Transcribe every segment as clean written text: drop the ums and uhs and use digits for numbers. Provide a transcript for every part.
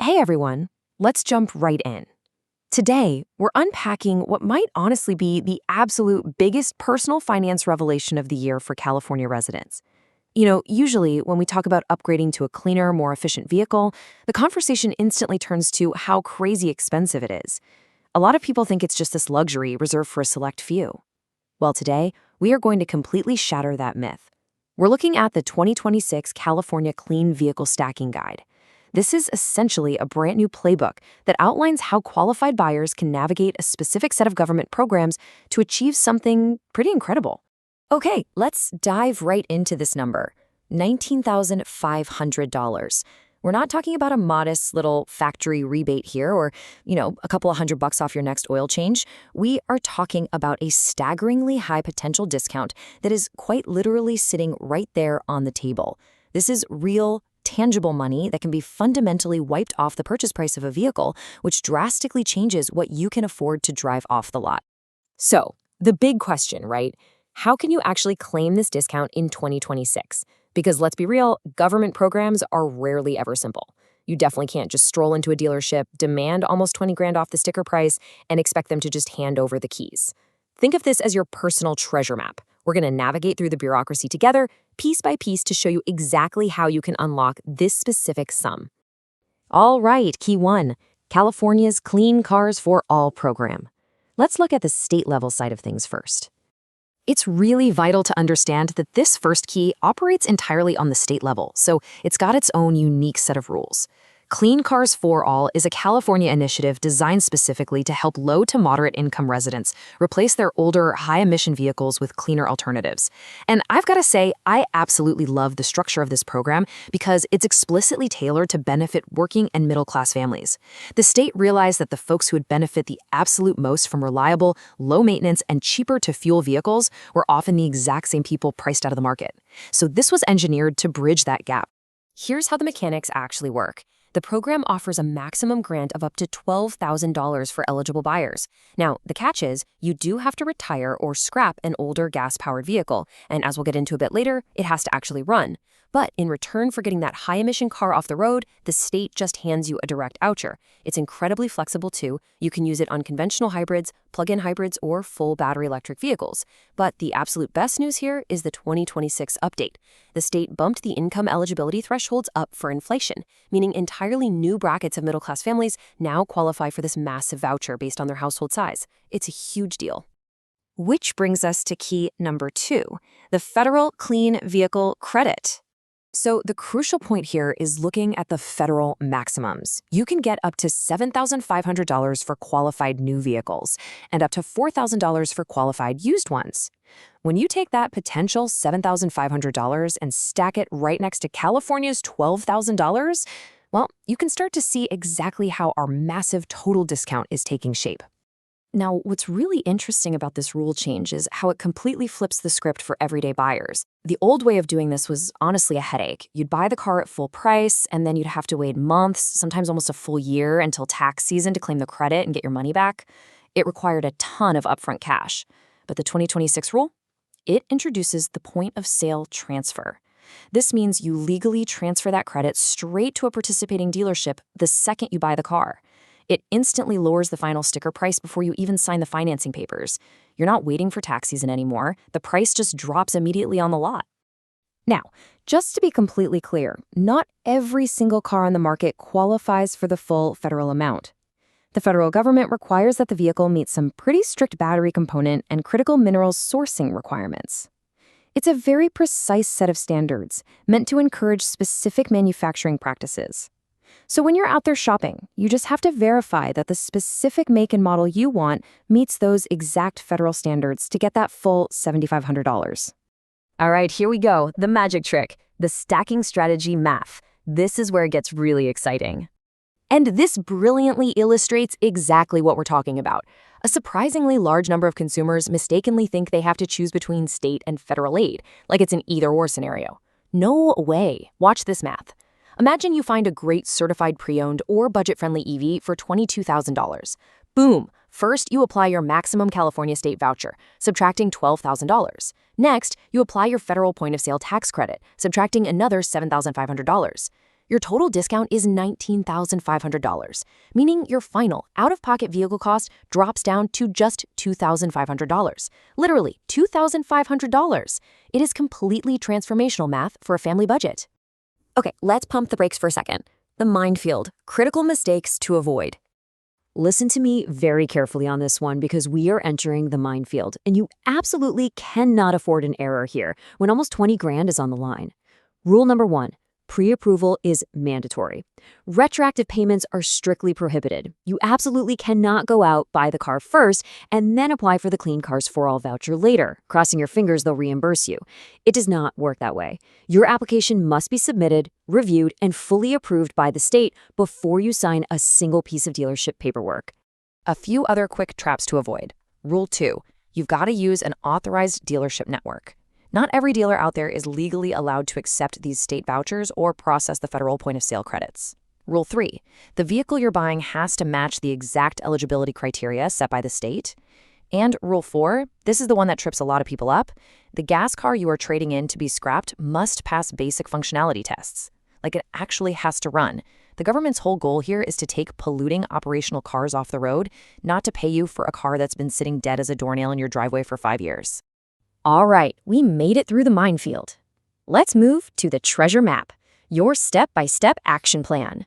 Hey everyone, let's jump right in. Today, we're unpacking what might honestly be the absolute biggest personal finance revelation of the year for California residents. Usually when we talk about upgrading to a cleaner, more efficient vehicle, the conversation instantly turns to how crazy expensive it is. A lot of people think it's just this luxury reserved for a select few. Well, today, we are going to completely shatter that myth. We're looking at the 2026 California Clean Vehicle Stacking Guide. This is essentially a brand new playbook that outlines how qualified buyers can navigate a specific set of government programs to achieve something pretty incredible. Okay, let's dive right into this number, $19,500. We're not talking about a modest little factory rebate here or, a couple of $100 off your next oil change. We are talking about a staggeringly high potential discount that is quite literally sitting right there on the table. This is real, tangible money that can be fundamentally wiped off the purchase price of a vehicle, which drastically changes what you can afford to drive off the lot. So, the big question, right? How can you actually claim this discount in 2026? Because let's be real, government programs are rarely ever simple. You definitely can't just stroll into a dealership, demand almost 20 grand off the sticker price, and expect them to just hand over the keys. Think of this as your personal treasure map. We're going to navigate through the bureaucracy together, piece by piece, to show you exactly how you can unlock this specific sum. All right, key one, California's Clean Cars for All program. Let's look at the state-level side of things first. It's really vital to understand that this first key operates entirely on the state level, so it's got its own unique set of rules. Clean Cars for All is a California initiative designed specifically to help low to moderate income residents replace their older, high-emission vehicles with cleaner alternatives. And I've got to say, I absolutely love the structure of this program because it's explicitly tailored to benefit working and middle-class families. The state realized that the folks who would benefit the absolute most from reliable, low-maintenance, and cheaper-to-fuel vehicles were often the exact same people priced out of the market. So this was engineered to bridge that gap. Here's how the mechanics actually work. The program offers a maximum grant of up to $12,000 for eligible buyers. Now, the catch is, you do have to retire or scrap an older gas-powered vehicle, and as we'll get into a bit later, it has to actually run. But in return for getting that high-emission car off the road, the state just hands you a direct voucher. It's incredibly flexible too. You can use it on conventional hybrids, plug-in hybrids, or full battery electric vehicles. But the absolute best news here is the 2026 update. The state bumped the income eligibility thresholds up for inflation, meaning entirely new brackets of middle-class families now qualify for this massive voucher based on their household size. It's a huge deal. Which brings us to key number 2, the Federal Clean Vehicle Credit. So the crucial point here is looking at the federal maximums. You can get up to $7,500 for qualified new vehicles and up to $4,000 for qualified used ones. When you take that potential $7,500 and stack it right next to California's $12,000, well, you can start to see exactly how our massive total discount is taking shape. Now, what's really interesting about this rule change is how it completely flips the script for everyday buyers. The old way of doing this was honestly a headache. You'd buy the car at full price, and then you'd have to wait months, sometimes almost a full year, until tax season to claim the credit and get your money back. It required a ton of upfront cash. But the 2026 rule? It introduces the point of sale transfer. This means you legally transfer that credit straight to a participating dealership the second you buy the car. It instantly lowers the final sticker price before you even sign the financing papers. You're not waiting for tax season anymore. The price just drops immediately on the lot. Now, just to be completely clear, not every single car on the market qualifies for the full federal amount. The federal government requires that the vehicle meet some pretty strict battery component and critical minerals sourcing requirements. It's a very precise set of standards meant to encourage specific manufacturing practices. So when you're out there shopping, you just have to verify that the specific make and model you want meets those exact federal standards to get that full $7,500. All right, here we go, the magic trick, the stacking strategy math. This is where it gets really exciting. And this brilliantly illustrates exactly what we're talking about. A surprisingly large number of consumers mistakenly think they have to choose between state and federal aid, like it's an either-or scenario. No way. Watch this math. Imagine you find a great certified pre-owned or budget-friendly EV for $22,000. Boom! First, you apply your maximum California state voucher, subtracting $12,000. Next, you apply your federal point-of-sale tax credit, subtracting another $7,500. your total discount is $19,500, meaning your final out-of-pocket vehicle cost drops down to just $2,500. Literally, $2,500. It is completely transformational math for a family budget. Okay, let's pump the brakes for a second. The minefield, critical mistakes to avoid. Listen to me very carefully on this one because we are entering the minefield, and you absolutely cannot afford an error here when almost 20 grand is on the line. Rule number 1. Pre-approval is mandatory. Retroactive payments are strictly prohibited. You absolutely cannot go out, buy the car first, and then apply for the Clean Cars for All voucher later, crossing your fingers they'll reimburse you. It does not work that way. Your application must be submitted, reviewed, and fully approved by the state before you sign a single piece of dealership paperwork. A few other quick traps to avoid. Rule 2. You've got to use an authorized dealership network. Not every dealer out there is legally allowed to accept these state vouchers or process the federal point-of-sale credits. Rule 3. The vehicle you're buying has to match the exact eligibility criteria set by the state. And Rule 4, this is the one that trips a lot of people up. The gas car you are trading in to be scrapped must pass basic functionality tests. Like, it actually has to run. The government's whole goal here is to take polluting operational cars off the road, not to pay you for a car that's been sitting dead as a doornail in your driveway for 5 years. All right, we made it through the minefield. Let's move to the treasure map, your step-by-step action plan.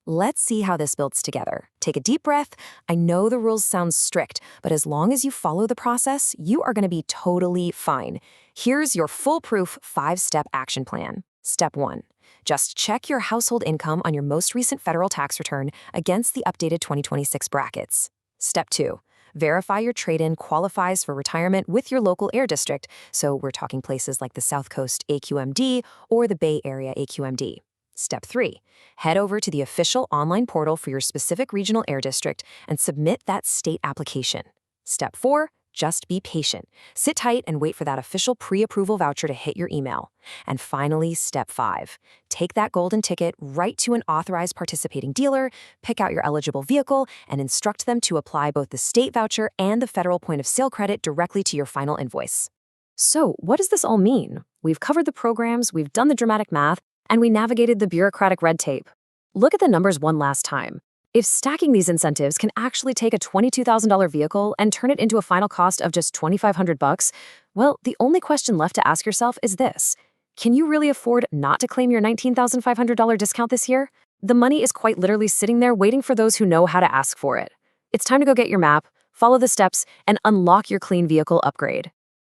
Let's see how this builds together. Take a deep breath. I know the rules sound strict, but as long as you follow the process, you are going to be totally fine. Here's your foolproof 5-step action plan. Step 1. Just check your household income on your most recent federal tax return against the updated 2026 brackets. Step 2. Verify your trade-in qualifies for retirement with your local air district, so we're talking places like the South Coast AQMD or the Bay Area AQMD. Step 3. Head over to the official online portal for your specific regional air district and submit that state application. Step 4. Just be patient. Sit tight and wait for that official pre-approval voucher to hit your email. And finally, Step 5. Take that golden ticket right to an authorized participating dealer, pick out your eligible vehicle, and instruct them to apply both the state voucher and the federal point-of-sale credit directly to your final invoice. So, what does this all mean? We've covered the programs, we've done the dramatic math, and we navigated the bureaucratic red tape. Look at the numbers one last time. If stacking these incentives can actually take a $22,000 vehicle and turn it into a final cost of just $2,500, well, the only question left to ask yourself is this. Can you really afford not to claim your $19,500 discount this year? The money is quite literally sitting there waiting for those who know how to ask for it. It's time to go get your map, follow the steps, and unlock your clean vehicle upgrade.